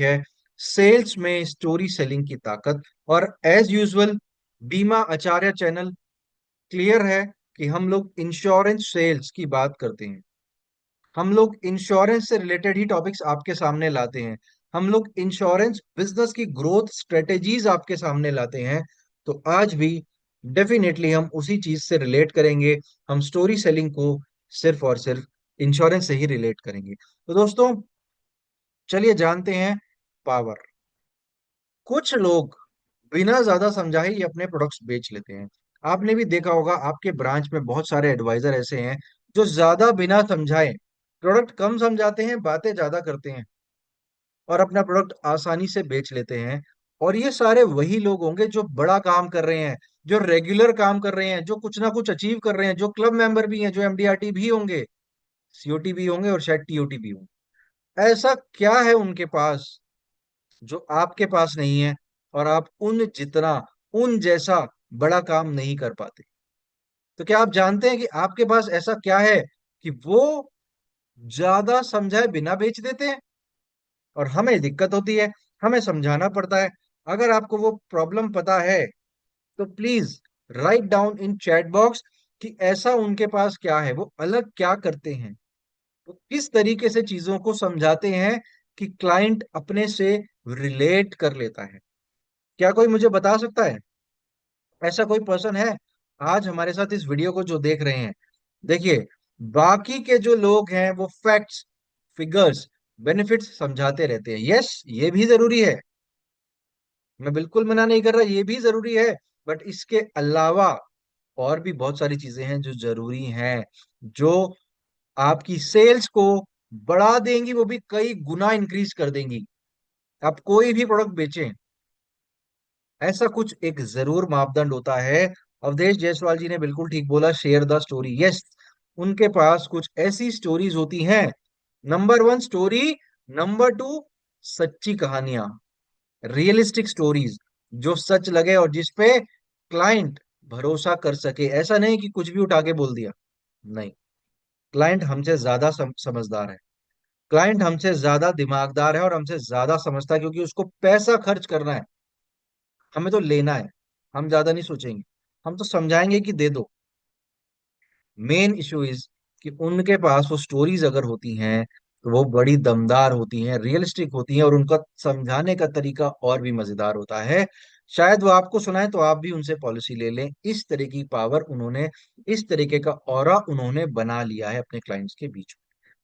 है सेल्स में story selling की ताकत। और एज यूजुअल बीमा आचार्य चैनल क्लियर है कि हम लोग इंश्योरेंस सेल्स की बात करते हैं। हम लोग इंश्योरेंस से रिलेटेड ही टॉपिक्स आपके सामने लाते हैं। हम लोग इंश्योरेंस बिजनेस की ग्रोथ स्ट्रेटेजीज आपके सामने लाते हैं। तो आज भी डेफिनेटली हम उसी चीज से रिलेट करेंगे। हम स्टोरी सेलिंग को सिर्फ और सिर्फ इंश्योरेंस से ही रिलेट करेंगे। तो दोस्तों, चलिए जानते हैं पावर। कुछ लोग बिना ज्यादा समझाए ही अपने प्रोडक्ट्स बेच लेते हैं। आपने भी देखा होगा, आपके ब्रांच में बहुत सारे एडवाइजर ऐसे हैं जो ज्यादा बिना समझाए प्रोडक्ट कम समझाते हैं, बातें ज्यादा करते हैं और अपना प्रोडक्ट आसानी से बेच लेते हैं। और ये सारे वही लोग होंगे जो बड़ा काम कर रहे हैं, जो रेगुलर काम कर रहे हैं, जो कुछ ना कुछ अचीव कर रहे हैं, जो क्लब मेंबर भी हैं, जो एमडीआरटी भी होंगे, सीओटी भी होंगे और शायद टीओटी भी होंगे। ऐसा क्या है उनके पास जो आपके पास नहीं है और आप उन जितना, उन जैसा बड़ा काम नहीं कर पाते? तो क्या आप जानते हैं कि आपके पास ऐसा क्या है कि वो ज्यादा समझाए बिना बेच देते हैं और हमें दिक्कत होती है, हमें समझाना पड़ता है? अगर आपको वो प्रॉब्लम पता है तो please write down in chat box कि ऐसा उनके पास क्या है, वो अलग क्या करते हैं, वो किस तरीके से चीजों को समझाते हैं कि क्लाइंट अपने से रिलेट कर लेता है। क्या कोई मुझे बता सकता है? ऐसा कोई पर्सन है आज हमारे साथ इस वीडियो को जो देख रहे हैं? देखिए, बाकी के जो लोग हैं वो फैक्ट्स, फिगर्स, बेनिफिट्स समझाते रहते हैं। यस, ये भी जरूरी है, मैं बिल्कुल मना नहीं कर रहा, ये भी जरूरी है। बट इसके अलावा और भी बहुत सारी चीजें हैं जो जरूरी हैं, जो आपकी सेल्स को बढ़ा देंगी, वो भी कई गुना इंक्रीज कर देंगी। आप कोई भी प्रोडक्ट बेचें, ऐसा कुछ एक जरूर मापदंड होता है। अवधेश जायसवाल जी ने बिल्कुल ठीक बोला, शेयर द स्टोरी। यस, उनके पास कुछ ऐसी स्टोरीज होती हैं। Number one story, number two सच्ची कहानियां, रियलिस्टिक स्टोरीज, जो सच लगे और जिसपे क्लाइंट भरोसा कर सके। ऐसा नहीं कि कुछ भी उठा के बोल दिया, नहीं। क्लाइंट हमसे ज्यादा समझदार है, क्लाइंट हमसे ज्यादा दिमागदार है और हमसे ज्यादा समझता है, क्योंकि उसको पैसा खर्च करना है, हमें तो लेना है। हम ज्यादा नहीं सोचेंगे, हम तो समझाएंगे कि दे दो। मेन इशू इज कि उनके पास वो स्टोरीज अगर होती हैं तो वो बड़ी दमदार होती हैं, रियलिस्टिक होती हैं और उनका समझाने का तरीका और भी मजेदार होता है। शायद वो आपको सुनाए तो आप भी उनसे पॉलिसी ले लें। इस तरह की पावर उन्होंने, इस तरीके का ऑरा उन्होंने बना लिया है अपने क्लाइंट्स के बीच में।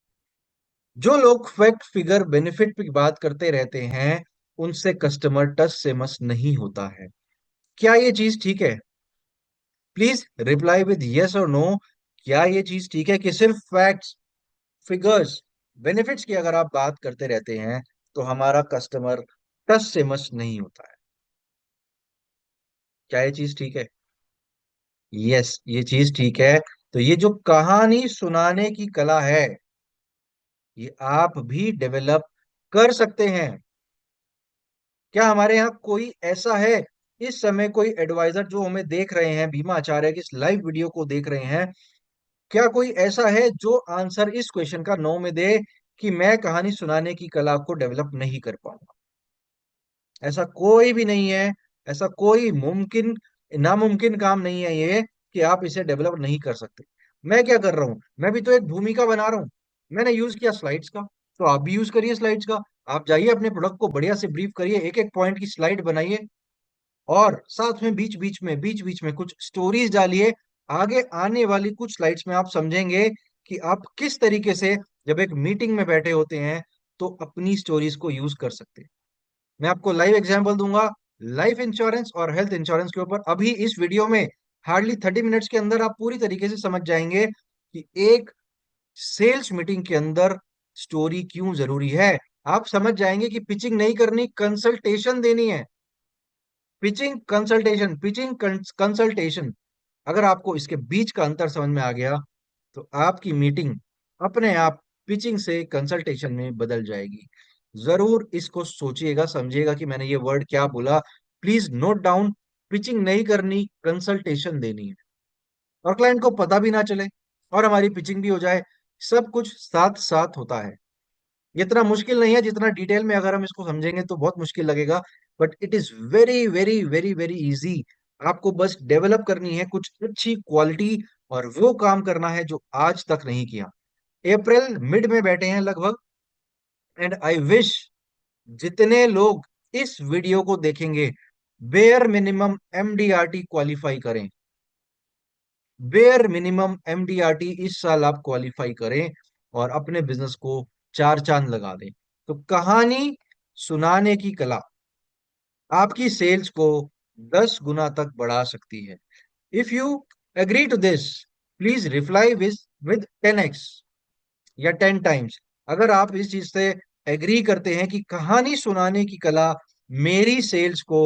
जो लोग फैक्ट, फिगर, बेनिफिट की बात करते रहते हैं, उनसे कस्टमर टच से मस नहीं होता है। क्या ये चीज ठीक है? प्लीज रिप्लाई विद यस और नो। क्या ये चीज ठीक है कि सिर्फ फैक्ट्स, फिगर्स, बेनिफिट्स की अगर आप बात करते रहते हैं तो हमारा कस्टमर टच से मस नहीं होता है? क्या ये चीज ठीक है? यस, ये चीज ठीक है। तो ये जो कहानी सुनाने की कला है, ये आप भी डेवलप कर सकते हैं। क्या हमारे यहाँ कोई ऐसा है इस समय, कोई एडवाइजर जो हमें देख रहे हैं, बीमा आचार्य की इस लाइव वीडियो को देख रहे हैं, क्या कोई ऐसा है जो आंसर इस क्वेश्चन का नो में दे कि मैं कहानी सुनाने की कला को डेवलप नहीं कर पाऊंगा? ऐसा कोई भी नहीं है। ऐसा कोई मुमकिन, नामुमकिन काम नहीं है ये कि आप इसे डेवलप नहीं कर सकते। मैं क्या कर रहा हूं, मैं भी तो एक भूमिका बना रहा हूं। मैंने यूज किया स्लाइड्स का, तो आप भी यूज करिए स्लाइड्स का। आप जाइए अपने प्रोडक्ट को बढ़िया से ब्रीफ करिए, एक एक पॉइंट की स्लाइड बनाइए और साथ में बीच बीच में कुछ स्टोरीज डालिए। आगे आने वाली कुछ स्लाइड्स में आप समझेंगे कि आप किस तरीके से जब एक मीटिंग में बैठे होते हैं तो अपनी स्टोरीज को यूज कर सकते हैं। मैं आपको लाइव एग्जांपल दूंगा, लाइफ इंश्योरेंस और हेल्थ इंश्योरेंस के ऊपर। अभी इस वीडियो में हार्डली 30 मिनट्स के अंदर आप पूरी तरीके से समझ जाएंगे कि एक सेल्स मीटिंग के अंदर स्टोरी क्यों जरूरी है। आप समझ जाएंगे कि पिचिंग नहीं करनी, कंसल्टेशन देनी है। पिचिंग कंसल्टेशन, पिचिंग कंसल्टेशन, अगर आपको इसके बीच का अंतर समझ में आ गया तो आपकी मीटिंग अपने आप पिचिंग से कंसल्टेशन में बदल जाएगी। जरूर इसको सोचिएगा, समझिएगा कि मैंने ये वर्ड क्या बोला। प्लीज नोट डाउन, पिचिंग नहीं करनी, कंसल्टेशन देनी है और क्लाइंट को पता भी ना चले और हमारी पिचिंग भी हो जाए। सब कुछ साथ साथ होता है। इतना मुश्किल नहीं है, जितना डिटेल में अगर हम इसको समझेंगे तो बहुत मुश्किल लगेगा। But it is very very very very easy. आपको बस डेवलप करनी है कुछ अच्छी क्वालिटी, और वो काम करना है जो आज तक नहीं किया। अप्रैल मिड में बैठे हैं लगभग, एंड आई विश जितने लोग इस वीडियो को देखेंगे बेयर मिनिमम एमडीआरटी क्वालिफाई करें। बेयर मिनिमम एमडीआरटी इस साल आप क्वालिफाई करें और अपने बिजनेस को चार चांद लगा दें। तो कहानी सुनाने की कला आपकी सेल्स को 10 गुना तक बढ़ा सकती है। If you agree to this, please reply with 10x या 10 टाइम्स। अगर आप इस चीज से एग्री करते हैं कि कहानी सुनाने की कला मेरी सेल्स को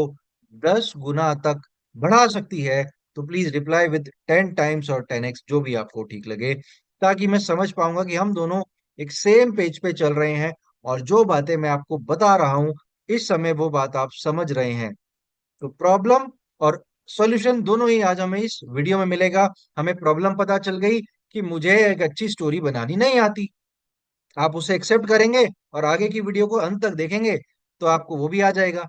10 गुना तक बढ़ा सकती है, तो प्लीज रिप्लाई विद 10 टाइम्स और 10x, जो भी आपको ठीक लगे, ताकि मैं समझ पाऊंगा कि हम दोनों एक सेम पेज पे चल रहे हैं, और जो बातें मैं आपको बता रहा हूं इस समय वो बात आप समझ रहे हैं। तो प्रॉब्लम और सॉल्यूशन दोनों ही आज हमें इस वीडियो में मिलेगा। हमें प्रॉब्लम पता चल गई कि मुझे एक अच्छी स्टोरी बनानी नहीं आती, आप उसे एक्सेप्ट करेंगे और आगे की वीडियो को अंत तक देखेंगे तो आपको वो भी आ जाएगा।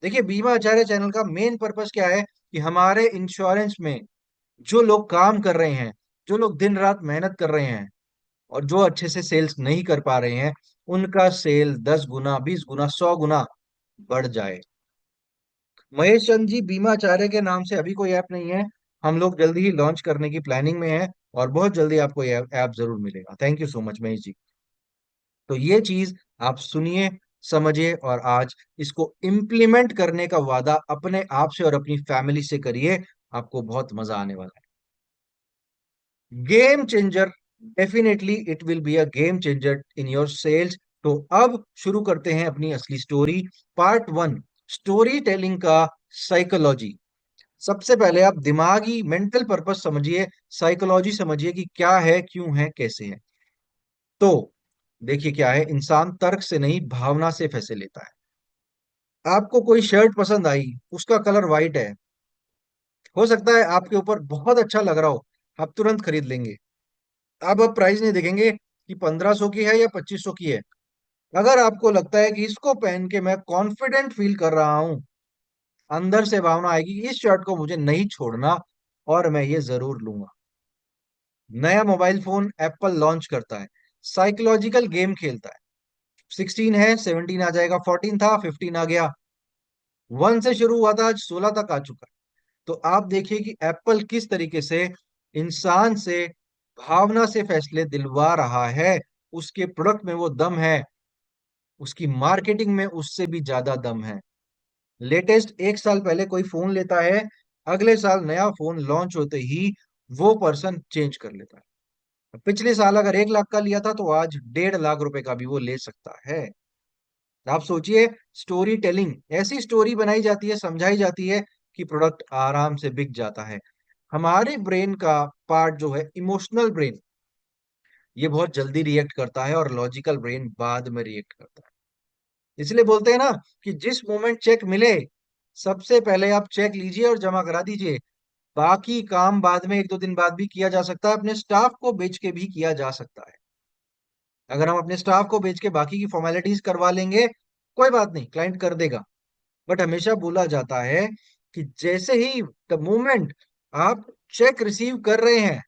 देखिए, बीमा आचार्य चैनल का मेन पर्पस क्या है कि हमारे इंश्योरेंस में जो लोग काम कर रहे हैं, जो लोग दिन रात मेहनत कर रहे हैं, और जो अच्छे से सेल्स नहीं कर पा रहे हैं, उनका सेल 10 गुना, 20 गुना, 100 गुना बढ़ जाए। महेश चंद जी, बीमा आचार्य के नाम से अभी कोई ऐप नहीं है। हम लोग जल्दी ही लॉन्च करने की प्लानिंग में है, और बहुत जल्दी आपको ये ऐप जरूर मिलेगा। Thank you so much Mahesh ji. तो ये चीज आप सुनिए, समझिए, और आज इसको इम्प्लीमेंट करने का वादा अपने आप से और अपनी फैमिली से करिए। आपको बहुत मजा आने वाला है। Game changer, definitely it will be a game changer in your sales. तो अब शुरू करते हैं अपनी असली स्टोरी। पार्ट 1, स्टोरी टेलिंग का साइकोलॉजी। सबसे पहले आप दिमागी मेंटल पर्पस समझिए, साइकोलॉजी समझिए कि क्या है, क्यों है, कैसे है। तो देखिए क्या है, इंसान तर्क से नहीं भावना से फैसले लेता है। आपको कोई शर्ट पसंद आई, उसका कलर वाइट है, हो सकता है आपके ऊपर बहुत अच्छा लग रहा हो, आप तुरंत खरीद लेंगे। अब आप प्राइस नहीं देखेंगे कि 1500 की है या 2500 की है। अगर आपको लगता है कि इसको पहन के मैं कॉन्फिडेंट फील कर रहा हूं, अंदर से भावना आएगी कि इस शर्ट को मुझे नहीं छोड़ना और मैं ये जरूर लूंगा। नया मोबाइल फोन एप्पल लॉन्च करता है, साइकोलॉजिकल गेम खेलता है। 16 है, 17 आ जाएगा, 14 था, 15 आ गया, 1 से शुरू हुआ था, आज 16 तक आ चुका है। तो आप देखिए कि एप्पल किस तरीके से इंसान से भावना से फैसले दिलवा रहा है। उसके प्रोडक्ट में वो दम है, उसकी मार्केटिंग में उससे भी ज्यादा दम है। लेटेस्ट 1 साल पहले कोई फोन लेता है, अगले साल नया फोन लॉन्च होते ही वो पर्सन चेंज कर लेता है। पिछले साल अगर 1 लाख का लिया था, तो आज 1.5 लाख रुपए का भी वो ले सकता है। आप सोचिए, स्टोरी टेलिंग, ऐसी स्टोरी बनाई जाती है, समझाई जाती है कि प्रोडक्ट आराम से बिक जाता है। हमारे ब्रेन का पार्ट जो है इमोशनल ब्रेन, ये बहुत जल्दी रिएक्ट करता है, और लॉजिकल ब्रेन बाद में रिएक्ट करता है। इसलिए बोलते हैं ना कि जिस मोमेंट चेक मिले, सबसे पहले आप चेक लीजिए और जमा करा दीजिए। बाकी काम बाद में 1-2 दिन बाद भी किया जा सकता है, अपने स्टाफ को बेच के भी किया जा सकता है। अगर हम अपने स्टाफ को बेच के बाकी की फॉर्मेलिटीज करवा लेंगे, कोई बात नहीं, क्लाइंट कर देगा। बट हमेशा बोला जाता है कि जैसे ही द मोमेंट आप चेक रिसीव कर रहे हैं,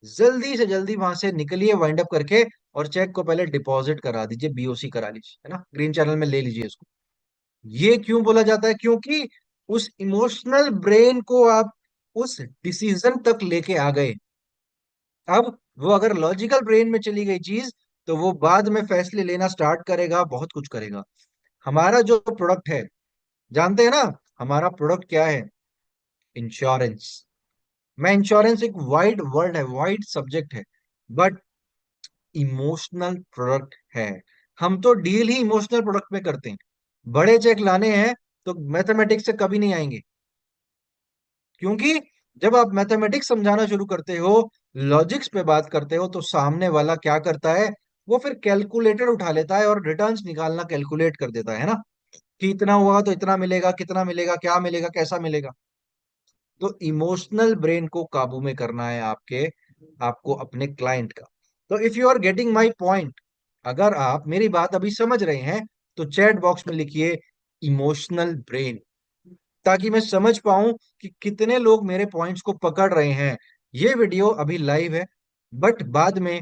जल्दी से जल्दी वहां से निकलिए वाइंड अप करके, और चेक को पहले डिपॉजिट करा दीजिए, बीओसी करा लीजिए, है ना, ग्रीन चैनल में ले लीजिए इसको। ये क्यों बोला जाता है? क्योंकि उस इमोशनल ब्रेन को आप उस डिसीजन तक लेके आ गए। अब वो अगर लॉजिकल ब्रेन में चली गई चीज, तो वो बाद में फैसले लेना स्टार्ट करेगा, बहुत कुछ करेगा। हमारा जो प्रोडक्ट है, जानते हैं ना, हमारा प्रोडक्ट क्या है? इंश्योरेंस। मैं इंश्योरेंस एक वाइड वर्ड है, वाइड सब्जेक्ट है, बट इमोशनल प्रोडक्ट है। हम तो डील ही इमोशनल प्रोडक्ट में करते हैं। बड़े चेक लाने हैं तो मैथमेटिक्स से कभी नहीं आएंगे, क्योंकि जब आप मैथमेटिक्स समझाना शुरू करते हो, लॉजिक्स पे बात करते हो, तो सामने वाला क्या करता है? वो फिर कैलकुलेटर उठा लेता है और रिटर्न्स निकालना कैलकुलेट कर देता है ना, कि इतना हुआ तो इतना मिलेगा, कितना मिलेगा, क्या मिलेगा, कैसा मिलेगा। तो इमोशनल ब्रेन को काबू में करना है आपके, आपको अपने क्लाइंट का। तो if you are getting my point, अगर आप मेरी बात अभी समझ रहे हैं तो चैट बॉक्स में लिखिए इमोशनल ब्रेन, ताकि मैं समझ पाऊं कि कितने लोग मेरे पॉइंट्स को पकड़ रहे हैं। ये वीडियो अभी लाइव है, बट बाद में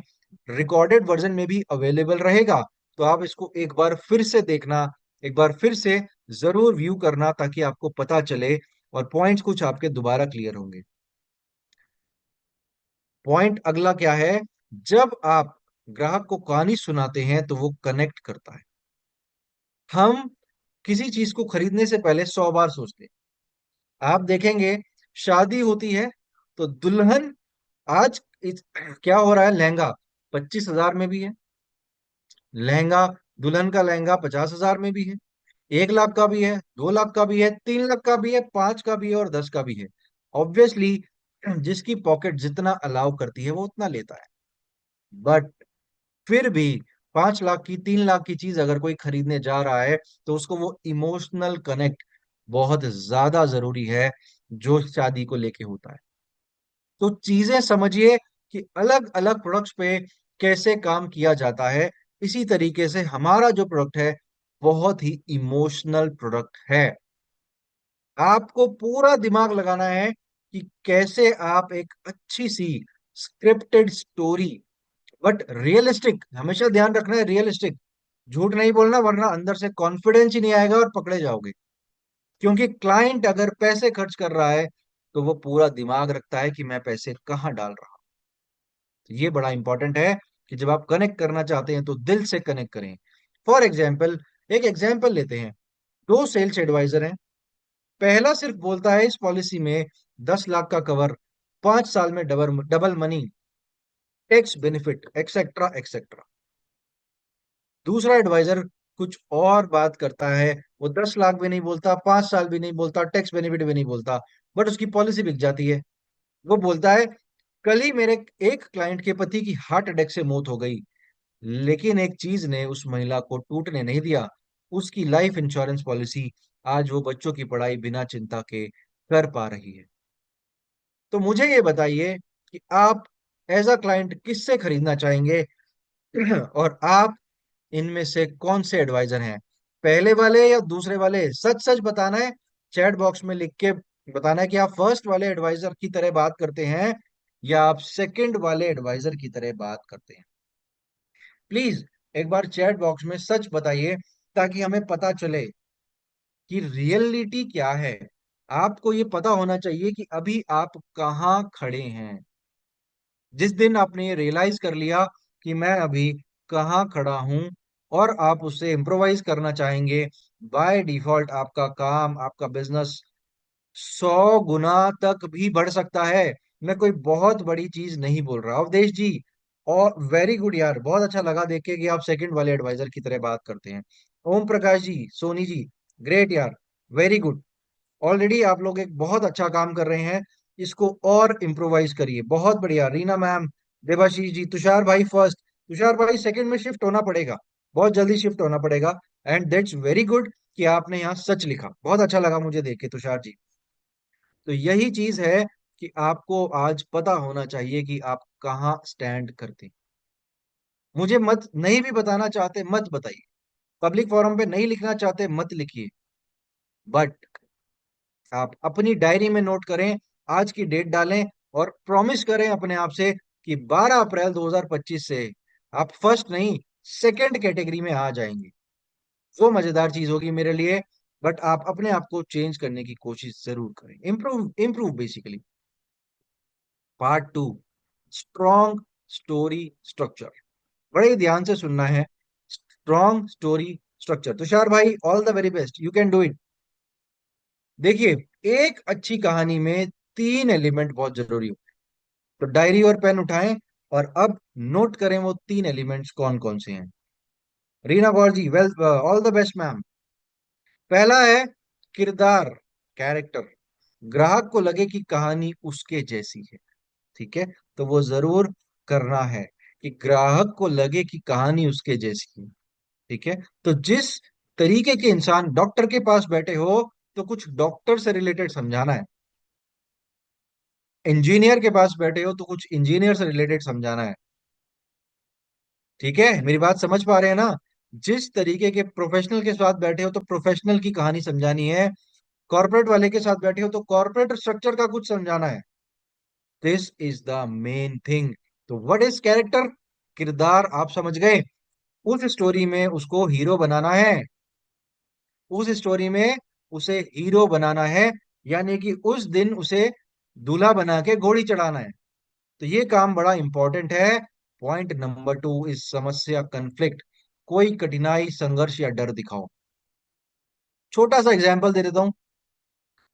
रिकॉर्डेड वर्जन में भी अवेलेबल रहेगा। तो आप इसको एक बार फिर से देखना, एक बार फिर से जरूर व्यू करना, ताकि आपको पता चले और पॉइंट्स कुछ आपके दोबारा क्लियर होंगे। पॉइंट अगला क्या है? जब आप ग्राहक को कहानी सुनाते हैं तो वो कनेक्ट करता है। हम किसी चीज को खरीदने से पहले 100 बार सोचते हैं। आप देखेंगे, शादी होती है तो दुल्हन, आज क्या हो रहा है, लहंगा 25,000 में भी है, लहंगा, दुल्हन का लहंगा 50,000 में भी है, 1 लाख का भी है, 2 लाख का भी है, 3 लाख का भी है, 5 का भी है और 10 का भी है। ऑब्वियसली जिसकी पॉकेट जितना अलाउ करती है वो उतना लेता है। बट फिर भी 5 लाख की, 3 लाख की चीज अगर कोई खरीदने जा रहा है तो उसको वो इमोशनल कनेक्ट बहुत ज्यादा जरूरी है, जो शादी को लेके होता है। तो चीजें समझिए कि अलग अलग प्रोडक्ट्स पे कैसे काम किया जाता है। इसी तरीके से हमारा जो प्रोडक्ट है बहुत ही इमोशनल प्रोडक्ट है। आपको पूरा दिमाग लगाना है कि कैसे आप एक अच्छी सी स्क्रिप्टेड स्टोरी, बट रियलिस्टिक, हमेशा ध्यान रखना है रियलिस्टिक, झूठ नहीं बोलना, वरना अंदर से कॉन्फिडेंस ही नहीं आएगा और पकड़े जाओगे। क्योंकि क्लाइंट अगर पैसे खर्च कर रहा है तो वो पूरा दिमाग रखता है कि मैं पैसे कहाँ डाल रहा हूं। तो ये बड़ा इंपॉर्टेंट है कि जब आप कनेक्ट करना चाहते हैं तो दिल से कनेक्ट करें। फॉर एग्जाम्पल, एक एग्जाम्पल लेते हैं। दो सेल्स एडवाइजर हैं। पहला सिर्फ बोलता है इस पॉलिसी में 10 लाख का कवर, 5 साल में double double money, tax benefit, etcetera etcetera. दूसरा एडवाइजर कुछ और बात करता है। वो 10 लाख भी नहीं बोलता, 5 साल भी नहीं बोलता, टैक्स बेनिफिट भी नहीं बोलता, बट उसकी पॉलिसी बिक जाती है। वो बोलता है, कल ही मेरे एक क्लाइंट के पति की हार्ट अटैक से मौत हो गई, लेकिन एक चीज ने उस महिला को टूटने नहीं दिया, उसकी लाइफ इंश्योरेंस पॉलिसी। आज वो बच्चों की पढ़ाई बिना चिंता के कर पा रही है। तो मुझे ये बताइए कि आप एज अ क्लाइंट किससे खरीदना चाहेंगे? और आप इनमें से कौन से एडवाइजर हैं, पहले वाले या दूसरे वाले? सच सच बताना है, चैट बॉक्स में लिख के बताना है कि आप फर्स्ट वाले एडवाइजर की तरह बात करते हैं या आप सेकंड वाले एडवाइजर की तरह बात करते हैं। प्लीज एक बार चैट बॉक्स में सच बताइए, ताकि हमें पता चले कि रियलिटी क्या है। आपको ये पता होना चाहिए कि अभी आप कहाँ खड़े हैं। जिस दिन आपने ये रियलाइज कर लिया कि मैं अभी कहाँ खड़ा हूं, और आप उससे इम्प्रोवाइज करना चाहेंगे, बाय डिफॉल्ट आपका काम, आपका बिजनेस 100 गुना तक भी बढ़ सकता है। मैं कोई बहुत बड़ी चीज नहीं बोल रहा अवधेश जी। और वेरी गुड यार, बहुत अच्छा लगा देख के कि आप सेकंड वाले एडवाइजर की तरह बात करते हैं। ओम प्रकाश जी, सोनी जी, ग्रेट यार, वेरी गुड। ऑलरेडी आप लोग एक बहुत अच्छा काम कर रहे हैं, इसको और इम्प्रोवाइज करिए। बहुत बढ़िया, रीना मैम, देवाशीष जी, तुषार भाई फर्स्ट, तुषार भाई सेकंड में शिफ्ट होना पड़ेगा, बहुत जल्दी शिफ्ट होना पड़ेगा। एंड दैट्स वेरी गुड कि आपने यहाँ सच लिखा, बहुत अच्छा लगा मुझे देख के तुषार जी। तो यही चीज है कि आपको आज पता होना चाहिए कि आप कहाँ स्टैंड करते हैं। मुझे मत नहीं भी बताना चाहते मत बताइए, पब्लिक फोरम पे नहीं लिखना चाहते मत लिखिए, बट आप अपनी डायरी में नोट करें, आज की डेट डालें और प्रॉमिस करें अपने आप से कि 12 अप्रैल 2025 से आप फर्स्ट नहीं, सेकंड कैटेगरी में आ जाएंगे। वो मजेदार चीज होगी मेरे लिए। बट आप अपने आप को चेंज करने की कोशिश जरूर करें, improve improve basically. Part 2, strong story structure. बड़े ही ध्यान से सुनना है। स्ट्रॉन्ग स्टोरी स्ट्रक्चर, तुषार भाई all the very best, you can do it. देखिए, एक अच्छी कहानी में 3 एलिमेंट बहुत जरूरी हो। तो डायरी और पेन उठाएं और अब नोट करें वो 3 एलिमेंट्स कौन कौन से हैं। Reena Kaur ji, well, all the best ma'am. पहला है किरदार, कैरेक्टर। ग्राहक को लगे कि कहानी उसके जैसी है। ठीक है, तो वो जरूर करना है कि ग्राहक को लगे कि कहानी उसके जैसी है। ठीक है, तो जिस तरीके के इंसान डॉक्टर के पास बैठे हो तो कुछ डॉक्टर से रिलेटेड समझाना है, इंजीनियर के पास बैठे हो तो कुछ इंजीनियर से रिलेटेड समझाना है। ठीक है, मेरी बात समझ पा रहे हैं ना? जिस तरीके के प्रोफेशनल के साथ बैठे हो तो प्रोफेशनल की कहानी समझानी है, कॉर्पोरेट वाले के साथ बैठे हो तो कॉर्पोरेट स्ट्रक्चर का कुछ समझाना है। This is the main thing. तो व्हाट इज कैरेक्टर? किरदार आप समझ गए। उस स्टोरी में उसको हीरो बनाना है। उस स्टोरी में उसे हीरो बनाना है, यानी कि उस दिन उसे दूल्हा बना के घोड़ी चढ़ाना है। तो ये काम बड़ा इंपॉर्टेंट है। पॉइंट नंबर 2 इस समस्या कन्फ्लिक्ट। कोई कठिनाई, संघर्ष या डर दिखाओ। छोटा सा एग्जांपल दे देता हूं।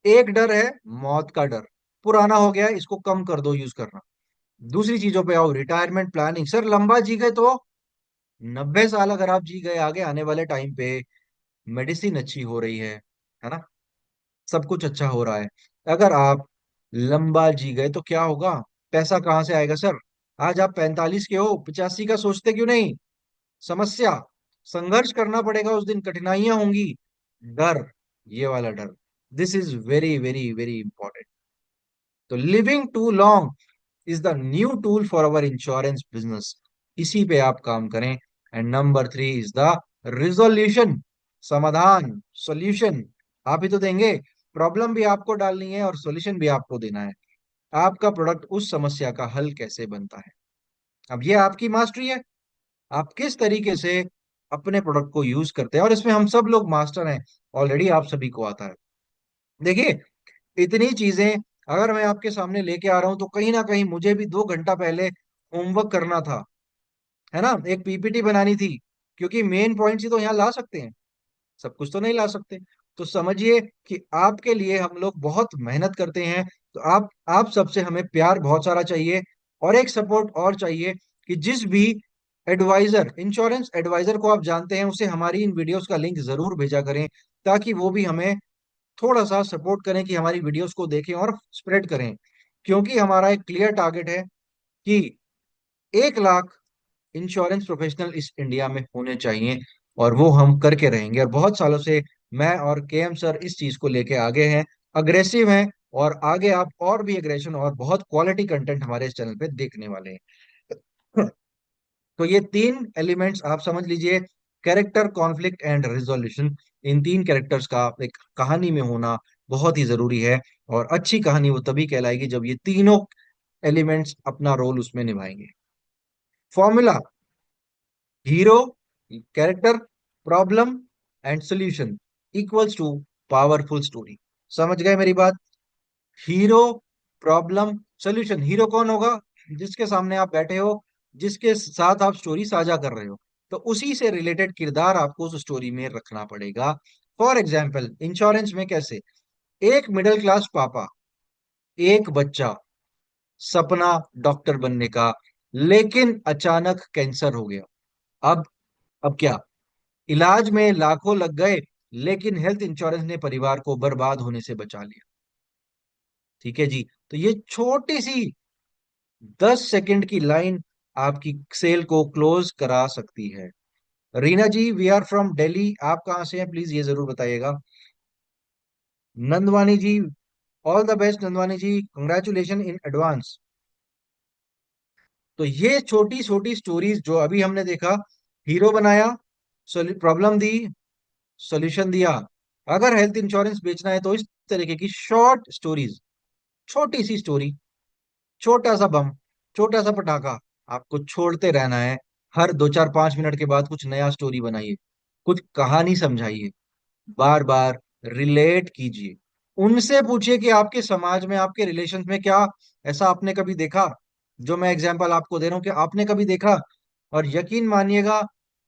एक डर है मौत का डर, पुराना हो गया है, इसको कम कर दो यूज करना। दूसरी चीजों पे आओ, रिटायरमेंट प्लानिंग। सर लंबा जी गए तो 90 साल अगर आप जी गए, आगे आने वाले टाइम पे मेडिसिन अच्छी हो रही है ना, सब कुछ अच्छा हो रहा है। अगर आप लंबा जी गए तो क्या होगा? पैसा कहां से आएगा सर? आज आप 45 के हो, 85 का सोचते क्यों नहीं? समस्या, संघर्ष करना पड़ेगा, उस दिन कठिनाइयां होंगी। डर, ये वाला डर, this is very very very important. तो living to long is the new tool for our insurance business. इसी पे आप काम करें। And number 3 is the resolution. समाधान, सॉल्यूशन आप ही तो देंगे। प्रॉब्लम भी आपको डालनी है और सॉल्यूशन भी आपको देना है। आपका प्रोडक्ट उस समस्या का हल कैसे बनता है, अब ये आपकी मास्टरी है। आप किस तरीके से अपने प्रोडक्ट को यूज करते हैं, और इसमें हम सब लोग मास्टर हैं। ऑलरेडी आप सभी को आता है। देखिए, इतनी चीजें अगर मैं आपके सामने लेके आ रहा हूं तो कहीं ना कहीं मुझे भी 2 घंटा पहले होमवर्क करना था, है ना, एक पीपीटी बनानी थी। क्योंकि मेन पॉइंट्स ही तो यहाँ ला सकते हैं, सब कुछ तो नहीं ला सकते। तो समझिए कि आपके लिए हम लोग बहुत मेहनत करते हैं। तो आप सबसे हमें प्यार बहुत सारा चाहिए, और एक सपोर्ट और चाहिए कि जिस भी एडवाइजर, इंश्योरेंस एडवाइजर को आप जानते हैं, उसे हमारी इन वीडियोस का लिंक जरूर भेजा करें, ताकि वो भी हमें थोड़ा सा सपोर्ट करें कि हमारी वीडियोस को देखें और स्प्रेड करें। क्योंकि हमारा एक क्लियर टारगेट है कि 1 लाख इंश्योरेंस प्रोफेशनल इस इंडिया में होने चाहिए, और वो हम करके रहेंगे। और बहुत सालों से मैं और केएम सर इस चीज को लेके आगे हैं, अग्रेसिव हैं, और आगे आप और भी अग्रेशन और बहुत क्वालिटी कंटेंट हमारे इस चैनल पे देखने वाले हैं। तो ये 3 एलिमेंट्स आप समझ लीजिए, character, conflict and resolution. In 3 characters का एक कहानी में होना बहुत ही जरूरी है। और अच्छी कहानी वो तभी कहलाएगी जब ये तीनों एलिमेंट्स अपना रोल उसमें निभाएंगे। Formula: hero, character, problem and solution equals to powerful story. समझ गए मेरी बात? Hero, problem, solution. हीरो कौन होगा? जिसके सामने आप बैठे हो, जिसके साथ आप स्टोरी साझा कर रहे हो। तो उसी से रिलेटेड किरदार आपको उस स्टोरी में रखना पड़ेगा। फॉर एग्जाम्पल, इंश्योरेंस में कैसे? एक मिडिल क्लास पापा, एक बच्चा, सपना डॉक्टर बनने का, लेकिन अचानक कैंसर हो गया। अब अब क्या? इलाज में लाखों लग गए, लेकिन हेल्थ इंश्योरेंस ने परिवार को बर्बाद होने से बचा लिया। ठीक है जी। तो ये छोटी सी 10 सेकंड की लाइन आपकी सेल को क्लोज करा सकती है। Reena ji, we are from Delhi, आप कहाँ से हैं प्लीज ये जरूर बताइएगा। Nandwani ji, all the best Nandwani ji, congratulation in advance. तो ये छोटी छोटी स्टोरीज जो अभी हमने देखा, हीरो बनाया, प्रॉब्लम दी, सॉल्यूशन दिया। अगर हेल्थ इंश्योरेंस बेचना है तो इस तरीके की शॉर्ट स्टोरीज, छोटी सी स्टोरी, छोटा सा बम, छोटा सा पटाखा, आपको छोड़ते रहना है। हर 2 4 5 मिनट के बाद कुछ नया स्टोरी बनाइए, कुछ कहानी समझाइए, बार बार रिलेट कीजिए। उनसे पूछिए कि आपके समाज में, आपके रिलेशन में क्या ऐसा आपने कभी देखा, जो मैं एग्जांपल आपको दे रहा हूं कि आपने कभी देखा। और यकीन मानिएगा,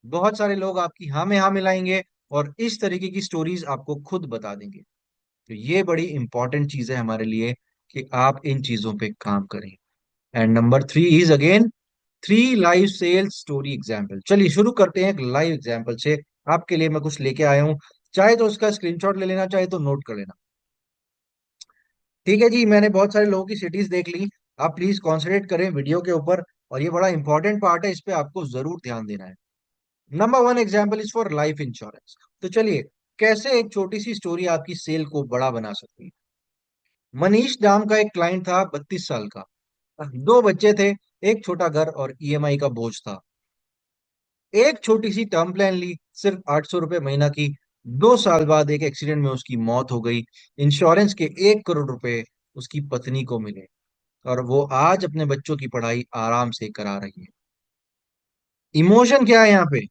बहुत सारे लोग आपकी हाँ में हाँ मिलाएंगे, और इस तरीके की स्टोरीज आपको खुद बता देंगे। तो ये बड़ी इंपॉर्टेंट चीज है हमारे लिए कि आप इन चीजों पे काम करें। And number 3 is again 3 live sales story example. चलिए शुरू करते हैं एक लाइव एग्जाम्पल से। आपके लिए मैं कुछ लेके आया हूं, चाहे तो उसका स्क्रीनशॉट ले लेना, चाहे तो नोट कर लेना। ठीक है जी, मैंने बहुत सारे लोगों की सिटीज देख ली। आप प्लीज कॉन्सेंट्रेट करें वीडियो के ऊपर, और ये बड़ा इंपॉर्टेंट पार्ट है, इस पे आपको जरूर ध्यान देना है। Number 1 example is for life insurance. तो चलिए, कैसे एक छोटी सी स्टोरी आपकी सेल को बड़ा बना सकती है। मनीष नाम का एक क्लाइंट था, 32 साल का, 2 बच्चे थे, एक छोटा घर और ईएमआई का बोझ था। एक छोटी सी टर्म प्लान ली, सिर्फ 800 रुपये महीना की। 2 साल बाद एक एक्सीडेंट में उसकी मौत हो गई। इंश्योरेंस के 1 करोड़ रुपए उसकी पत्नी को मिले, और वो आज अपने बच्चों की पढ़ाई आराम से करा रही है। इमोशन क्या है यहाँ पे?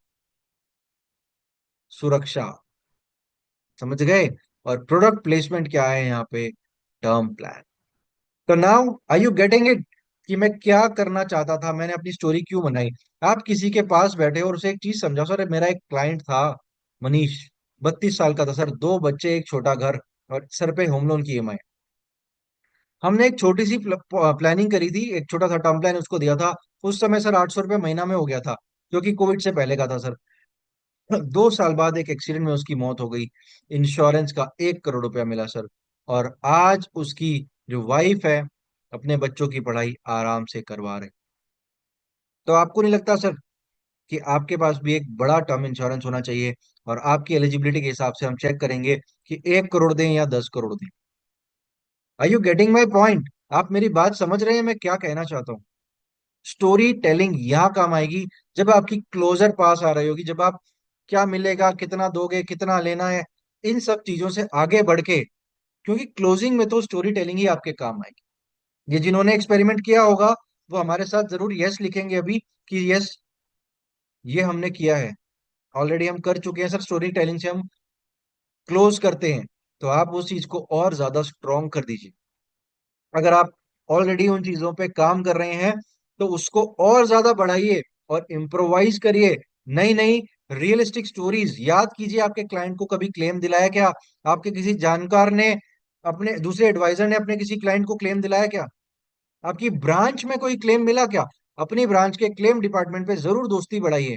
सुरक्षा। समझ गए? और प्रोडक्ट प्लेसमेंट क्या है यहाँ पे? Term plan. तो now are you getting it कि मैं क्या करना चाहता था, मैंने अपनी स्टोरी क्यों बनाई? आप किसी के पास बैठे हो और उसे एक चीज समझाओ, सर मेरा एक क्लाइंट था मनीष, 32 साल का था सर, 2 बच्चे, एक छोटा घर, और सर पे होम लोन की ईएमआई। हमने एक छोटी सी प्लानिंग करी थी, एक छोटा सा टर्म प्लान उसको दिया था। उस समय सर 800 रुपये महीना में हो गया था, क्योंकि कोविड से पहले का था सर। 2 साल बाद एक एक्सीडेंट में उसकी मौत हो गई। इंश्योरेंस का 1 करोड़ रुपया मिला सर। और आज उसकी जो वाइफ है, अपने बच्चों की पढ़ाई आराम से करवा रहे। तो आपको नहीं लगता सर कि आपके पास भी एक बड़ा टर्म इंश्योरेंस होना चाहिए? और आपकी एलिजिबिलिटी के हिसाब से हम चेक करेंगे कि 1 करोड़ दें या 10 करोड़ दें। Are you getting my point? आप मेरी बात समझ रहे हैं मैं क्या कहना चाहता हूँ? स्टोरी टेलिंग यहाँ काम आएगी जब आपकी क्लोजर पास आ रही होगी, जब आप क्या मिलेगा, कितना दोगे, कितना लेना है, इन सब चीजों से आगे बढ़ के, क्योंकि क्लोजिंग में तो स्टोरी टेलिंग ही आपके काम आएगी। ये जिन्होंने एक्सपेरिमेंट किया होगा वो हमारे साथ जरूर यस लिखेंगे अभी, कि यस ये हमने किया है, ऑलरेडी हम कर चुके हैं सर, स्टोरी टेलिंग से हम क्लोज करते हैं। तो आप उस चीज को और ज्यादा स्ट्रॉन्ग कर दीजिए। अगर आप ऑलरेडी उन चीजों पे काम कर रहे हैं तो उसको और ज्यादा बढ़ाइए और इम्प्रोवाइज करिए। नई नई रियलिस्टिक स्टोरीज याद कीजिए। आपके क्लाइंट को कभी क्लेम दिलाया क्या? आपके किसी जानकार ने, अपने दूसरे एडवाइजर ने अपने किसी क्लाइंट को क्लेम दिलाया क्या? आपकी ब्रांच में कोई क्लेम मिला क्या? अपनी ब्रांच के क्लेम डिपार्टमेंट पे जरूर दोस्ती बढ़ाइए।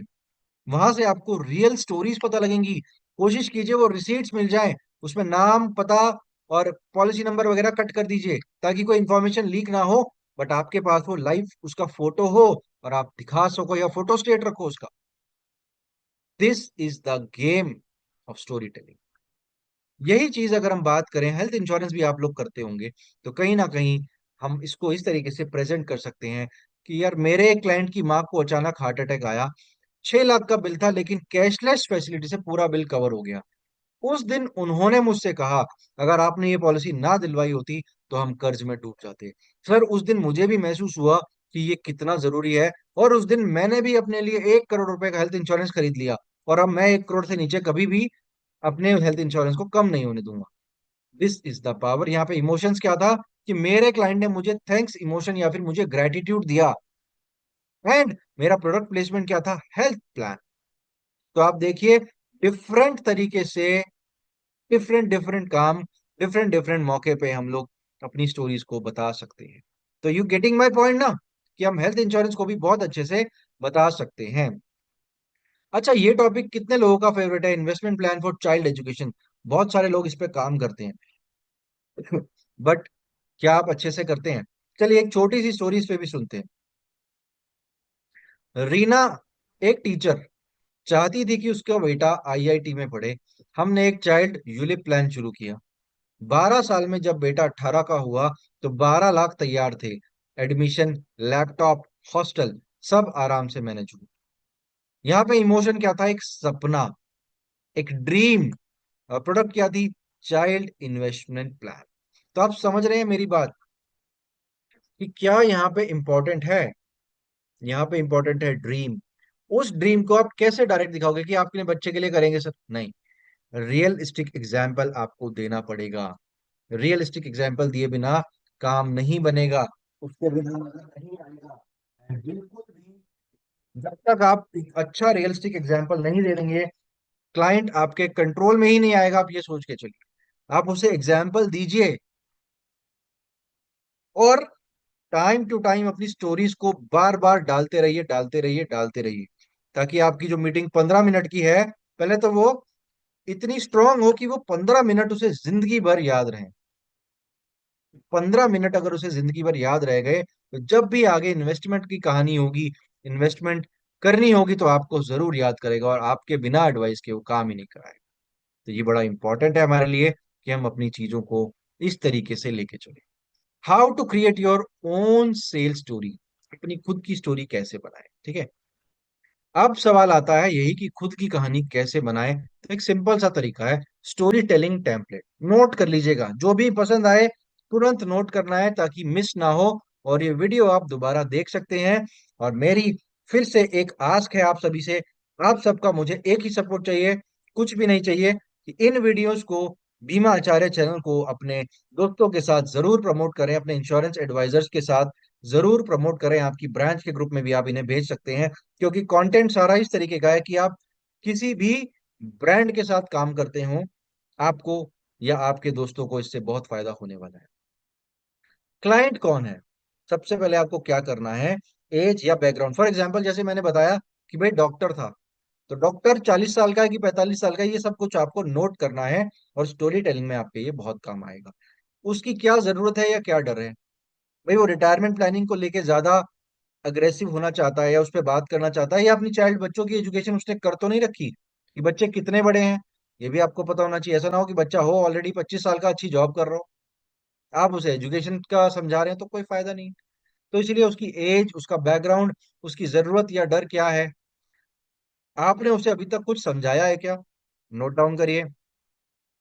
वहां से आपको रियल स्टोरीज पता लगेंगी। कोशिश कीजिए वो रिसीट्स मिल जाए, उसमें नाम, पता और पॉलिसी नंबर वगैरह कट कर दीजिए, ताकि कोई इंफॉर्मेशन लीक ना हो। बट आपके पास वो लाइव उसका फोटो हो और आप दिखा सको, या फोटो स्टेट रखो उसका। This is the game of story telling. यही चीज अगर हम बात करें, हेल्थ इंश्योरेंस भी आप लोग करते होंगे, तो कहीं ना कहीं हम इसको इस तरीके से प्रेजेंट कर सकते हैं कि यार मेरे एक क्लाइंट की माँ को अचानक हार्ट अटैक आया, 6 लाख का बिल था, लेकिन कैशलेस फैसिलिटी से पूरा बिल कवर हो गया। उस दिन उन्होंने मुझसे कहा, अगर आपने ये पॉलिसी ना दिलवाई होती तो हम कर्ज में डूब जाते। सर उस दिन मुझे भी महसूस हुआ कि ये कितना जरूरी है, और उस दिन मैंने भी अपने लिए 1 करोड़ रुपए का हेल्थ इंश्योरेंस खरीद लिया। और अब मैं 1 करोड़ से नीचे कभी भी अपने हेल्थ इंश्योरेंस को कम नहीं होने दूंगा। This is the power. यहाँ पे इमोशंस क्या था कि मेरे क्लाइंट ने मुझे थैंक्स इमोशन या फिर मुझे ग्रेटिट्यूड दिया। एंड मेरा प्रोडक्ट प्लेसमेंट क्या था? Health plan. तो आप देखिए, डिफरेंट तरीके से, डिफरेंट डिफरेंट काम, डिफरेंट डिफरेंट मौके पे हम लोग अपनी स्टोरीज को बता सकते हैं। तो यू गेटिंग माई पॉइंट ना, कि हम हेल्थ इंश्योरेंस को भी बहुत अच्छे से बता सकते हैं। अच्छा, ये टॉपिक कितने लोगों का फेवरेट है? Investment plan for child education. बहुत सारे लोग इस पे काम करते हैं। बट क्या आप अच्छे से करते हैं? चलिए एक छोटी सी स्टोरी इस पे भी सुनते हैं। रीना, एक टीचर, चाहती थी कि उसका बेटा आईआईटी में पढ़े। हमने एक चाइल्ड यूलिप प्लान शुरू किया। 12 साल में जब बेटा 18 का हुआ तो 12 लाख तैयार थे। एडमिशन, लैपटॉप, हॉस्टल, सब आराम से मैनेज हुआ। यहाँ पे इमोशन क्या था? एक सपना, एक ड्रीम। प्रोडक्ट क्या थी? Child investment plan. तो आप समझ रहे हैं मेरी बात कि क्या यहाँ पे इंपॉर्टेंट है? यहाँ पे इंपॉर्टेंट है ड्रीम। उस ड्रीम को आप कैसे डायरेक्ट दिखाओगे कि आप अपने बच्चे के लिए करेंगे सर? नहीं, रियलिस्टिक एग्जाम्पल आपको देना पड़ेगा। रियलिस्टिक एग्जाम्पल दिए बिना काम नहीं बनेगा, उसके बिना मजा नहीं आएगा। बिल्कुल भी जब तक आप एक अच्छा रियलिस्टिक एग्जाम्पल नहीं दे देंगे, क्लाइंट आपके कंट्रोल में ही नहीं आएगा। आप ये सोच के चलिए, आप उसे एग्जाम्पल दीजिए, और टाइम टू टाइम अपनी स्टोरीज को बार बार डालते रहिए, डालते रहिए, डालते रहिए, ताकि आपकी जो मीटिंग 15 मिनट की है, पहले तो वो इतनी स्ट्रांग हो कि वो 15 मिनट उसे जिंदगी भर याद रहे। 15 मिनट अगर उसे जिंदगी भर याद रह गए, तो जब भी आगे इन्वेस्टमेंट की कहानी होगी, इन्वेस्टमेंट करनी होगी, तो आपको जरूर याद करेगा, और आपके बिना एडवाइस के वो काम ही नहीं कराएगा। तो ये बड़ा इंपॉर्टेंट है हमारे लिए कि हम अपनी चीजों को इस तरीके से लेके चले। How to create your own sale story. अपनी खुद की स्टोरी कैसे बनाए, ठीक है? अब सवाल आता है यही कि खुद की कहानी कैसे बनाएं। तो एक सिंपल सा तरीका है, स्टोरी टेलिंग टेम्पलेट। नोट कर लीजिएगा, जो भी पसंद आए तुरंत नोट करना है ताकि मिस ना हो, और ये वीडियो आप दोबारा देख सकते हैं। और मेरी फिर से एक आस्क है आप सभी से, आप सबका मुझे एक ही सपोर्ट चाहिए, कुछ भी नहीं चाहिए, कि इन वीडियोस को, बीमा आचार्य चैनल को अपने दोस्तों के साथ जरूर प्रमोट करें, अपने इंश्योरेंस एडवाइजर्स के साथ जरूर प्रमोट करें, आपकी ब्रांच के ग्रुप में भी आप इन्हें भेज सकते हैं। क्योंकि कंटेंट सारा इस तरीके का है कि आप किसी भी ब्रांड के साथ काम करते हो, आपको या आपके दोस्तों को इससे बहुत फायदा होने वाला है। क्लाइंट कौन है? सबसे पहले आपको क्या करना है, एज या बैकग्राउंड। फॉर एग्जांपल जैसे मैंने बताया कि भाई डॉक्टर था, तो डॉक्टर 40 साल का है कि 45 साल का है, ये सब कुछ आपको नोट करना है, और स्टोरी टेलिंग में आपके ये बहुत काम आएगा। उसकी क्या जरूरत है या क्या डर है? भाई वो रिटायरमेंट प्लानिंग को लेके ज्यादा अग्रेसिव होना चाहता है, या उस पर बात करना चाहता है, या अपनी चाइल्ड बच्चों की एजुकेशन उसने कर तो नहीं रखी, कि बच्चे कितने बड़े हैं ये भी आपको पता होना चाहिए। ऐसा ना हो कि बच्चा हो ऑलरेडी 25 साल का, अच्छी जॉब कर रहा हो, आप उसे एजुकेशन का समझा रहे हैं तो कोई फायदा नहीं। तो इसलिए उसकी एज, उसका बैकग्राउंड, उसकी जरूरत या डर क्या है, आपने उसे अभी तक कुछ समझाया है क्या? नोट डाउन करिए।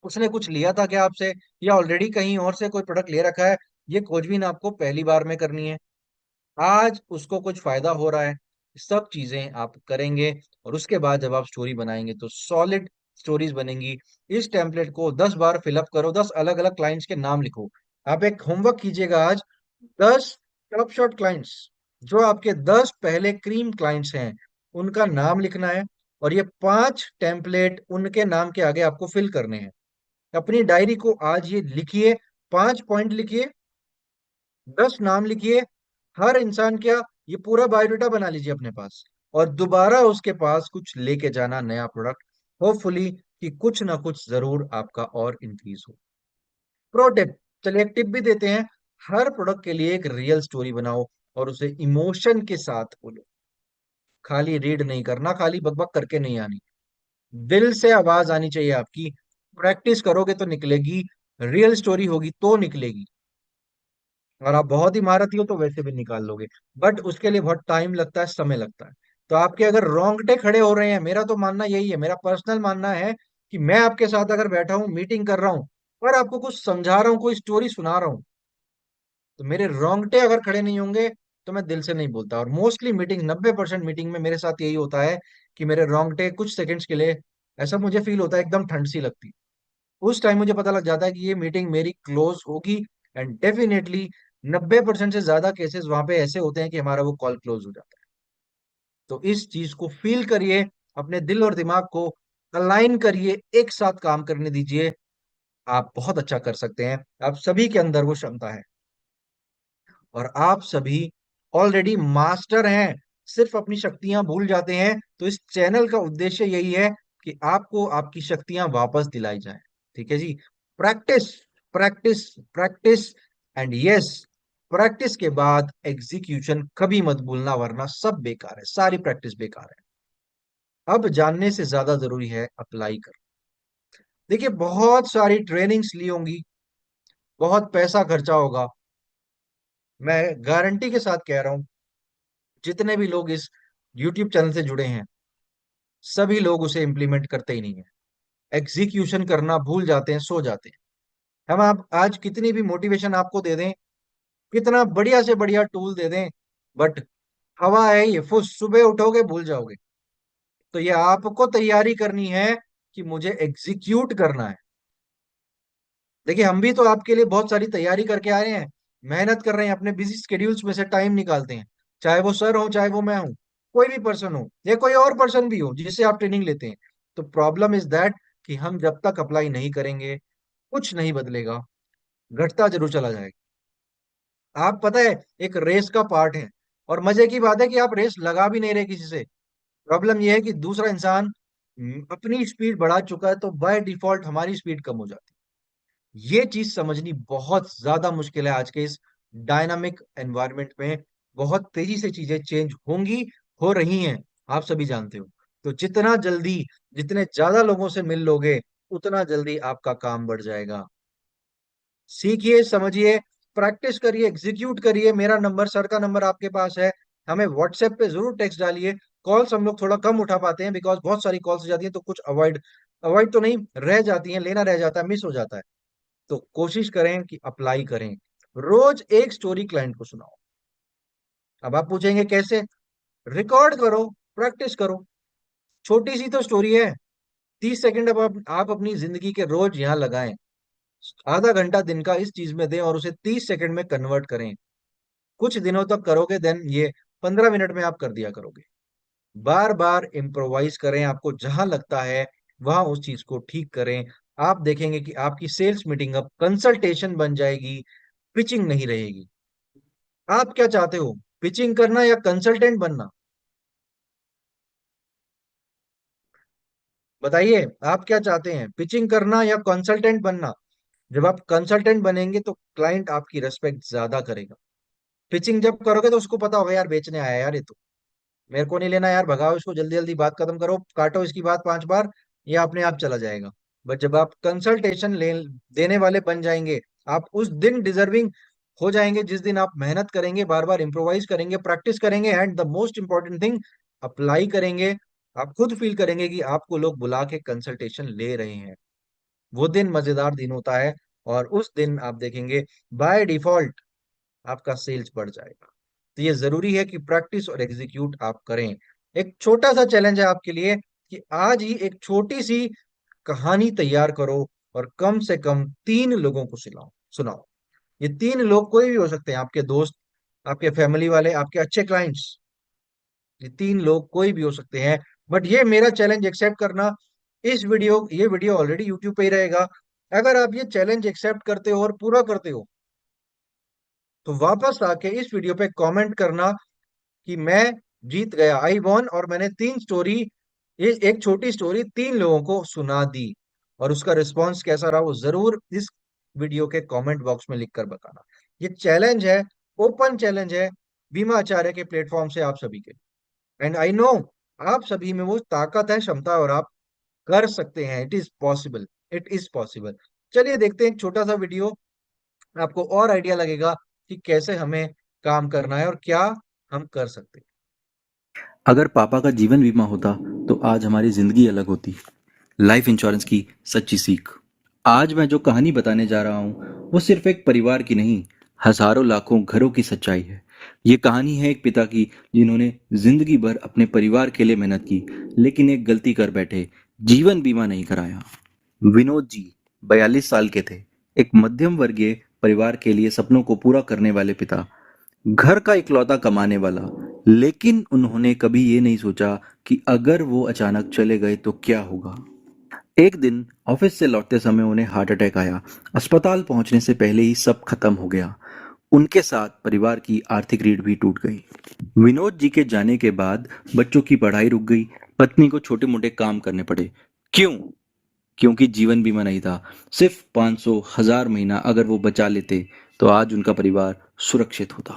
उसने कुछ लिया था क्या आपसे, या ऑलरेडी कहीं और से कोई प्रोडक्ट ले रखा है? ये खोजबीन आपको पहली बार में करनी है। आज उसको कुछ फायदा हो रहा है, सब चीजें आप करेंगे, और उसके बाद जब आप स्टोरी बनाएंगे तो सॉलिड स्टोरीज बनेंगी। इस टेम्पलेट को 10 बार फिलअप करो, 10 अलग अलग क्लाइंट्स के नाम लिखो। आप एक होमवर्क कीजिएगा आज, 10 टॉप शॉट क्लाइंट्स, जो आपके 10 पहले क्रीम क्लाइंट्स हैं, उनका नाम लिखना है, और ये 5 टेम्पलेट उनके नाम के आगे आपको फिल करने हैं। अपनी डायरी को आज ये लिखिए, 5 पॉइंट लिखिए, 10 नाम लिखिए, हर इंसान क्या, ये पूरा बायोडाटा बना लीजिए अपने पास, और दोबारा उसके पास कुछ लेके जाना नया प्रोडक्ट, होपफुली कि कुछ ना कुछ जरूर आपका और इंक्रीज हो। प्रो टिप, चलिए एक टिप भी देते हैं। हर प्रोडक्ट के लिए एक रियल स्टोरी बनाओ, और उसे इमोशन के साथ बोलो। खाली रीड नहीं करना, खाली बकबक करके नहीं आनी, दिल से आवाज आनी चाहिए आपकी। प्रैक्टिस करोगे तो निकलेगी, रियल स्टोरी होगी तो निकलेगी। और आप बहुत ही महारथी हो तो वैसे भी निकाल लोगे, बट उसके लिए बहुत टाइम लगता है, समय लगता है। तो आपके अगर रोंगटे खड़े हो रहे हैं, मेरा तो मानना यही है, मेरा पर्सनल मानना है, कि मैं आपके साथ अगर बैठा हूं, मीटिंग कर रहा हूं, और आपको कुछ समझा रहा हूँ, कोई स्टोरी सुना रहा हूँ, तो मेरे रोंगटे अगर खड़े नहीं होंगे तो मैं दिल से नहीं बोलता। और मोस्टली मीटिंग, 90% मीटिंग में मेरे साथ यही होता है, कि मेरे रोंगटे कुछ सेकंड्स के लिए, ऐसा मुझे फील होता है, एकदम ठंड सी लगती। उस टाइम मुझे पता लग जाता है कि ये मीटिंग मेरी क्लोज होगी, एंड डेफिनेटली 90% से ज्यादा केसेस वहां पे ऐसे होते हैं कि हमारा वो कॉल क्लोज हो जाता है। तो इस चीज को फील करिए, अपने दिल और दिमाग को अलाइन करिए, एक साथ काम करने दीजिए, आप बहुत अच्छा कर सकते हैं। आप सभी के अंदर वो क्षमता है, और आप सभी ऑलरेडी मास्टर हैं, सिर्फ अपनी शक्तियां भूल जाते हैं। तो इस चैनल का उद्देश्य यही है कि आपको आपकी शक्तियां वापस दिलाई जाए। ठीक है जी। Practice, practice, practice, and yes, practice के बाद एग्जीक्यूशन कभी मत भूलना, वरना सब बेकार है, सारी प्रैक्टिस बेकार है। अब जानने से ज्यादा जरूरी है अप्लाई कर। देखिए बहुत सारी ट्रेनिंग्स ली होंगी, बहुत पैसा खर्चा होगा, मैं गारंटी के साथ कह रहा हूं, जितने भी लोग इस यूट्यूब चैनल से जुड़े हैं, सभी लोग उसे इंप्लीमेंट करते ही नहीं है। एग्जीक्यूशन करना भूल जाते हैं, सो जाते हैं। हम आप आज कितनी भी मोटिवेशन आपको दे दें, कितना बढ़िया से बढ़िया टूल दे दें, बट हवा है ये, फुस, सुबह उठोगे भूल जाओगे। तो ये आपको तैयारी करनी है कि मुझे एग्जीक्यूट करना है। देखिए हम भी तो आपके लिए बहुत सारी तैयारी करके आ रहे हैं, मेहनत कर रहे हैं, अपने बिजी स्केड्यूल्स में से टाइम निकालते हैं। चाहे वो सर हो, चाहे वो मैं हूं, कोई भी पर्सन हो, या कोई और पर्सन भी हो जिससे आप ट्रेनिंग लेते हैं। तो प्रॉब्लम इज दैट कि हम जब तक अप्लाई नहीं करेंगे, कुछ नहीं बदलेगा, घटता जरूर चला जाएगा। आप पता है, एक रेस का पार्ट है, और मजे की बात है कि आप रेस लगा भी नहीं रहे किसी से। प्रॉब्लम यह है कि दूसरा इंसान अपनी स्पीड बढ़ा चुका है, तो बाय डिफॉल्ट हमारी स्पीड कम हो जाती है। ये चीज समझनी बहुत ज्यादा मुश्किल है आज के इस डायनामिक एनवायरनमेंट में। बहुत तेजी से चीजें चेंज होंगी, हो रही हैं, आप सभी जानते हो। तो जितना जल्दी, जितने ज्यादा लोगों से मिल लोगे, उतना जल्दी आपका काम बढ़ जाएगा। सीखिए, समझिए, प्रैक्टिस करिए, एग्जीक्यूट करिए। मेरा नंबर, सर का नंबर आपके पास है, हमें व्हाट्सएप पे जरूर टेक्स्ट डालिए। कॉल्स हम लोग थोड़ा कम उठा पाते हैं, बिकॉज बहुत सारी कॉल्स हो जाती हैं, तो कुछ अवॉइड अवॉइड तो नहीं, रह जाती हैं, लेना रह जाता है, मिस हो जाता है। तो कोशिश करें कि अप्लाई करें। रोज एक स्टोरी क्लाइंट को सुनाओ। अब आप पूछेंगे कैसे? रिकॉर्ड करो, प्रैक्टिस करो। छोटी सी तो स्टोरी है, 30 सेकंड। अब आप अपनी जिंदगी के रोज यहाँ लगाएं, आधा घंटा दिन का इस चीज में दें और उसे 30 सेकंड में कन्वर्ट करें। कुछ दिनों तक करोगे, देन ये 15 मिनट में आप कर दिया करोगे। बार बार इम्प्रोवाइज करें, आपको जहां लगता है वहां उस चीज को ठीक करें। आप देखेंगे कि आपकी सेल्स मीटिंग अब कंसल्टेशन बन जाएगी, पिचिंग नहीं रहेगी। आप क्या चाहते हो, पिचिंग करना या कंसल्टेंट बनना? बताइए, आप क्या चाहते हैं, पिचिंग करना या कंसल्टेंट बनना? जब आप कंसल्टेंट बनेंगे तो क्लाइंट आपकी रेस्पेक्ट ज्यादा करेगा। पिचिंग जब करोगे तो उसको पता होगा, यार बेचने आया है यार ये तो, मेरे को नहीं लेना यार, भगाओ इसको, जल्दी जल्दी बात खत्म करो, काटो इसकी बात 5 बार, ये अपने आप चला जाएगा। बट जब आप कंसल्टेशन ले देने वाले बन जाएंगे, आप उस दिन डिजर्विंग हो जाएंगे जिस दिन आप मेहनत करेंगे, बार बार इंप्रोवाइज करेंगे, प्रैक्टिस करेंगे, and the most important thing, apply करेंगे। आप खुद फील करेंगे कि आपको लोग बुला के कंसल्टेशन ले रहे हैं। वो दिन मजेदार दिन होता है, और उस दिन आप देखेंगे बाय डिफॉल्ट आपका सेल्स बढ़ जाएगा। तो ये जरूरी है कि प्रैक्टिस और एग्जीक्यूट आप करें। एक छोटा सा चैलेंज है आपके लिए कि आज ही एक छोटी सी कहानी तैयार करो और कम से कम 3 लोगों को सुनाओ सुनाओ। ये 3 लोग कोई भी हो सकते हैं, आपके दोस्त, आपके फैमिली वाले, आपके अच्छे क्लाइंट्स। ये 3 लोग कोई भी हो सकते हैं। बट ये मेरा चैलेंज एक्सेप्ट करना, ये वीडियो ऑलरेडी यूट्यूब पे ही रहेगा। अगर आप ये चैलेंज एक्सेप्ट करते हो और पूरा करते हो, तो वापस आके इस वीडियो पे कमेंट करना कि मैं जीत गया, आई वॉन, और मैंने 3 स्टोरी, ये एक छोटी स्टोरी 3 लोगों को सुना दी। और उसका रिस्पॉन्स कैसा रहा वो जरूर इस वीडियो के कमेंट बॉक्स में लिखकर बताना। ये चैलेंज है, ओपन चैलेंज है, बीमा आचार्य के प्लेटफॉर्म से आप सभी के। एंड आई नो आप सभी में वो ताकत है, क्षमता, और आप कर सकते हैं। It is possible, it is possible. चलिए देखते हैं एक छोटा सा वीडियो, आपको और आइडिया लगेगा कि कैसे हमें काम करना है और क्या हम कर सकते हैं। अगर पापा का जीवन बीमा होता तो आज हमारी जिंदगी अलग होती। लाइफ इंश्योरेंस की सच्ची सीख। आज मैं जो कहानी बताने जा रहा हूँ वो सिर्फ एक परिवार की नहीं, हजारों लाखों घरों की सच्चाई है। ये कहानी है एक पिता की जिन्होंने जिंदगी भर अपने परिवार के लिए मेहनत की, लेकिन एक गलती कर बैठे, जीवन बीमा नहीं कराया। विनोद जी 42 साल के थे, एक मध्यम वर्गीय परिवार के लिए सपनों को पूरा करने वाले पिता, घर का इकलौता कमाने वाला। लेकिन उन्होंने कभी ये नहीं सोचा कि अगर वो अचानक चले गए तो क्या होगा। एक दिन ऑफिस से लौटते समय उन्हें हार्ट अटैक आया। अस्पताल पहुंचने से पहले ही सब खत्म हो गया। उनके साथ परिवार की आर्थिक रीढ़ भी टूट गई। विनोद जी के जाने के बाद बच्चों की पढ़ाई रुक गई, पत्नी को छोटे मोटे काम करने पड़े। क्यों? क्योंकि जीवन बीमा नहीं था। सिर्फ 500 1000 महीना अगर वो बचा लेते तो आज उनका परिवार सुरक्षित होता।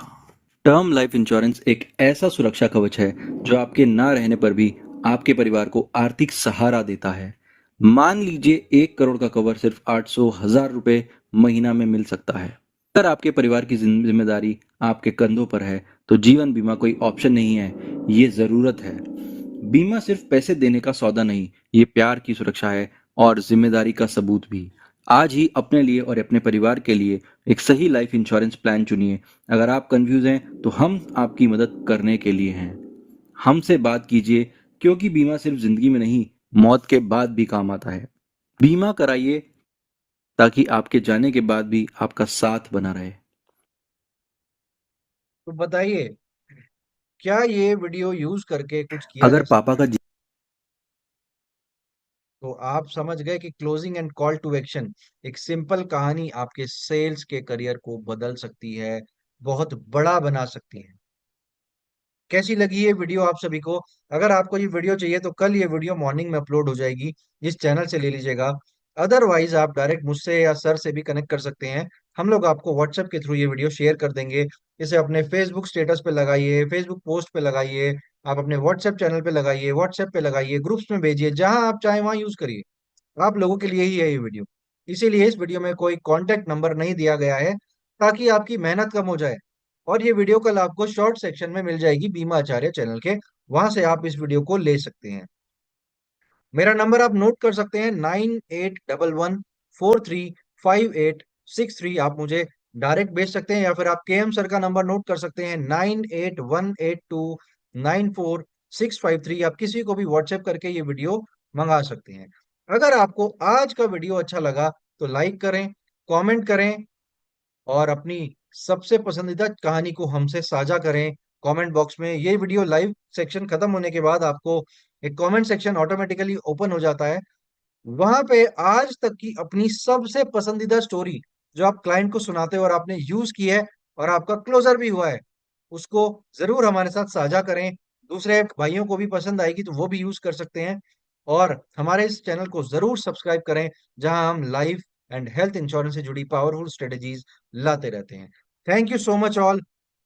टर्म लाइफ इंश्योरेंस एक ऐसा सुरक्षा कवच है जो आपके ना रहने पर भी आपके परिवार को आर्थिक सहारा देता है। मान लीजिए 1 करोड़ का कवर सिर्फ 800 1000 रुपए महीना में मिल सकता है। अगर आपके परिवार की जिम्मेदारी आपके कंधों पर है तो जीवन बीमा कोई ऑप्शन नहीं है, ये जरूरत है। बीमा सिर्फ पैसे देने का सौदा नहीं, ये प्यार की सुरक्षा है और जिम्मेदारी का सबूत भी। आज ही अपने लिए और अपने परिवार के लिए एक सही लाइफ इंश्योरेंस प्लान चुनिए। अगर आप कंफ्यूज हैं तो हम आपकी मदद करने के लिए हैं। हमसे बात कीजिए, क्योंकि बीमा सिर्फ जिंदगी में नहीं, मौत के बाद भी काम आता है। बीमा कराइए ताकि आपके जाने के बाद भी आपका साथ बना रहे। तो बताइए, क्या ये वीडियो यूज करके कुछ किया अगर जा पापा सकता का है? तो आप समझ गए कि closing and call to action, एक सिंपल कहानी आपके सेल्स के करियर को बदल सकती है, बहुत बड़ा बना सकती है। कैसी लगी ये वीडियो आप सभी को? अगर आपको ये वीडियो चाहिए तो कल ये वीडियो मॉर्निंग में अपलोड हो जाएगी, इस चैनल से ले लीजिएगा। अदरवाइज आप डायरेक्ट मुझसे या सर से भी कनेक्ट कर सकते हैं। हम लोग आपको व्हाट्सएप के थ्रू ये वीडियो शेयर कर देंगे। इसे अपने फेसबुक स्टेटस पे लगाइए, फेसबुक पोस्ट पे लगाइए, आप अपने व्हाट्सएप चैनल पे लगाइए, व्हाट्सएप पे लगाइए, ग्रुप्स में भेजिए, जहां आप चाहें वहां यूज करिए। आप लोगों के लिए ही है ये वीडियो। इसीलिए इस वीडियो में कोई कांटेक्ट नंबर नहीं दिया गया है, ताकि आपकी मेहनत कम हो जाए। और ये वीडियो कल आपको शॉर्ट सेक्शन में मिल जाएगी बीमा आचार्य चैनल के, वहां से आप इस वीडियो को ले सकते हैं। मेरा नंबर आप नोट कर सकते हैं, 9811435863। आप मुझे डायरेक्ट भेज सकते हैं, या फिर आप केएम सर का नंबर नोट कर सकते हैं, 9818294653। आप किसी को भी व्हाट्सएप करके ये वीडियो मंगा सकते हैं। अगर आपको आज का वीडियो अच्छा लगा तो लाइक करें, कमेंट करें, और अपनी सबसे पसंदीदा कहानी को हमसे साझा करें कमेंट बॉक्स में। ये वीडियो लाइव सेक्शन खत्म होने के बाद आपको एक कमेंट सेक्शन ऑटोमेटिकली ओपन हो जाता है, वहां पे आज तक की अपनी सबसे पसंदीदा स्टोरी जो आप क्लाइंट को सुनाते हो और आपने यूज की है और आपका क्लोजर भी हुआ है, उसको जरूर हमारे साथ साझा करें। दूसरे भाइयों को भी पसंद आएगी तो वो भी यूज कर सकते हैं। और हमारे इस चैनल को जरूर सब्सक्राइब करें, जहां हम लाइफ एंड हेल्थ इंश्योरेंस से जुड़ी पावरफुल स्ट्रेटेजीज लाते रहते हैं। Thank you so much all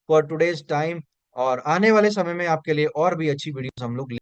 for today's time, और आने वाले समय में आपके लिए और भी अच्छी वीडियोस हम लोग